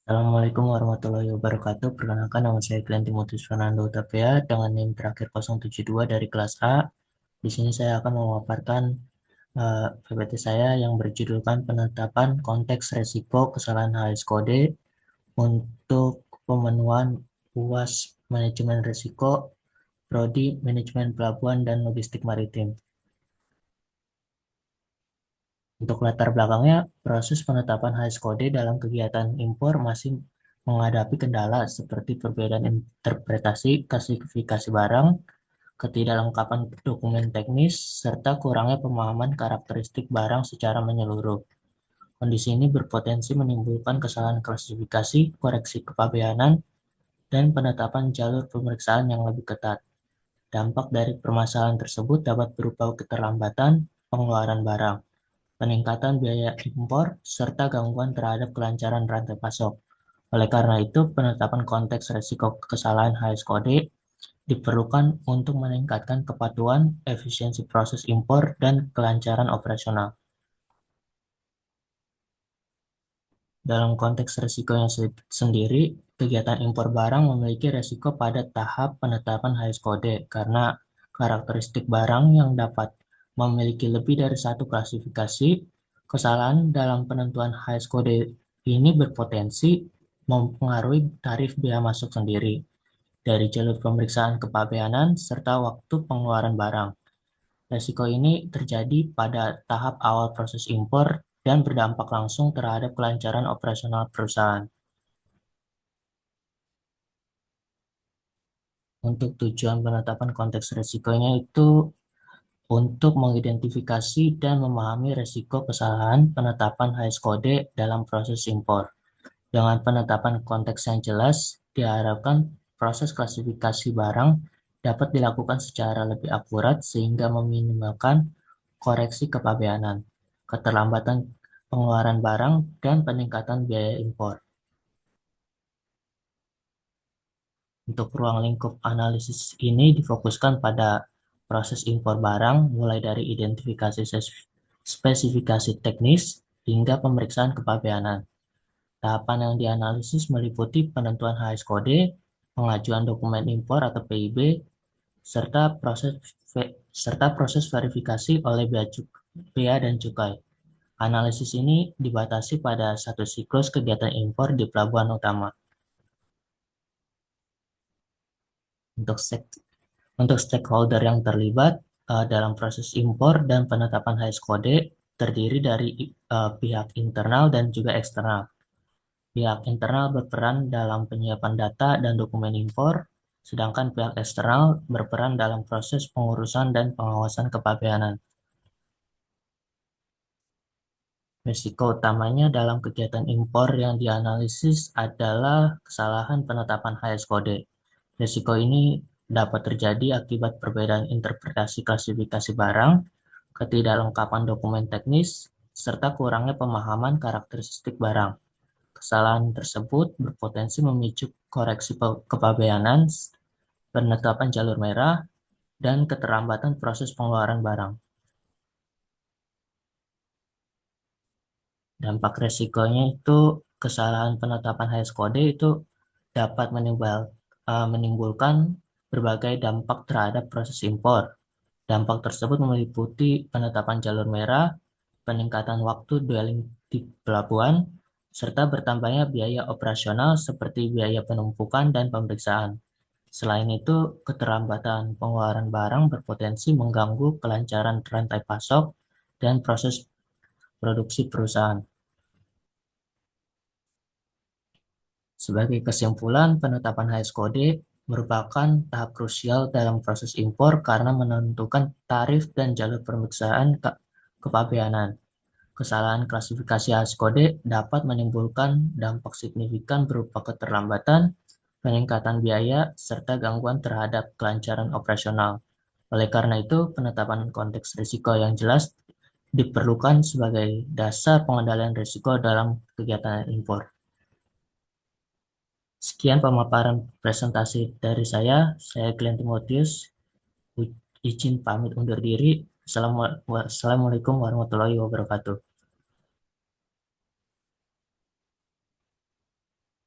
Assalamualaikum warahmatullahi wabarakatuh. Perkenalkan nama saya Glenn Timotius Fernando Tapia dengan NIM terakhir 072 dari kelas A. Di sini saya akan memaparkan PPT saya yang berjudulkan penetapan konteks resiko kesalahan HSCode kode untuk pemenuhan UAS manajemen risiko, prodi manajemen pelabuhan dan logistik maritim. Untuk latar belakangnya, proses penetapan HSCode dalam kegiatan impor masih menghadapi kendala seperti perbedaan interpretasi klasifikasi barang, ketidaklengkapan dokumen teknis, serta kurangnya pemahaman karakteristik barang secara menyeluruh. Kondisi ini berpotensi menimbulkan kesalahan klasifikasi, koreksi kepabeanan, dan penetapan jalur pemeriksaan yang lebih ketat. Dampak dari permasalahan tersebut dapat berupa keterlambatan pengeluaran barang, peningkatan biaya impor, serta gangguan terhadap kelancaran rantai pasok. Oleh karena itu, penetapan konteks risiko kesalahan HS kode diperlukan untuk meningkatkan kepatuhan, efisiensi proses impor, dan kelancaran operasional. Dalam konteks risikonya sendiri, kegiatan impor barang memiliki risiko pada tahap penetapan HS kode karena karakteristik barang yang dapat memiliki lebih dari satu klasifikasi. Kesalahan dalam penentuan HS kode ini berpotensi mempengaruhi tarif bea masuk sendiri dari jalur pemeriksaan kepabeanan serta waktu pengeluaran barang. Risiko ini terjadi pada tahap awal proses impor dan berdampak langsung terhadap kelancaran operasional perusahaan. Untuk tujuan penetapan konteks risikonya itu untuk mengidentifikasi dan memahami risiko kesalahan penetapan HS kode dalam proses impor. Dengan penetapan konteks yang jelas, diharapkan proses klasifikasi barang dapat dilakukan secara lebih akurat sehingga meminimalkan koreksi kepabeanan, keterlambatan pengeluaran barang, dan peningkatan biaya impor. Untuk ruang lingkup analisis ini difokuskan pada proses impor barang mulai dari identifikasi spesifikasi teknis hingga pemeriksaan kepabeanan. Tahapan yang dianalisis meliputi penentuan HS kode, pengajuan dokumen impor atau PIB, serta proses verifikasi oleh bea dan cukai. Analisis ini dibatasi pada satu siklus kegiatan impor di pelabuhan utama. Untuk Untuk stakeholder yang terlibat dalam proses impor dan penetapan HS kode terdiri dari pihak internal dan juga eksternal. Pihak internal berperan dalam penyiapan data dan dokumen impor, sedangkan pihak eksternal berperan dalam proses pengurusan dan pengawasan kepabeanan. Risiko utamanya dalam kegiatan impor yang dianalisis adalah kesalahan penetapan HS kode. Risiko ini dapat terjadi akibat perbedaan interpretasi klasifikasi barang, ketidaklengkapan dokumen teknis, serta kurangnya pemahaman karakteristik barang. Kesalahan tersebut berpotensi memicu koreksi kepabeanan, penetapan jalur merah, dan keterlambatan proses pengeluaran barang. Dampak resikonya itu kesalahan penetapan HS kode itu dapat menimbulkan berbagai dampak terhadap proses impor. Dampak tersebut meliputi penetapan jalur merah, peningkatan waktu dwelling di pelabuhan, serta bertambahnya biaya operasional seperti biaya penumpukan dan pemeriksaan. Selain itu, keterlambatan pengeluaran barang berpotensi mengganggu kelancaran rantai pasok dan proses produksi perusahaan. Sebagai kesimpulan, penetapan HS kode merupakan tahap krusial dalam proses impor karena menentukan tarif dan jalur pemeriksaan kepabeanan. Kesalahan klasifikasi HS kode dapat menimbulkan dampak signifikan berupa keterlambatan, peningkatan biaya, serta gangguan terhadap kelancaran operasional. Oleh karena itu, penetapan konteks risiko yang jelas diperlukan sebagai dasar pengendalian risiko dalam kegiatan impor. Sekian pemaparan presentasi dari saya Glenn Timotius, izin pamit undur diri. Assalamualaikum warahmatullahi wabarakatuh.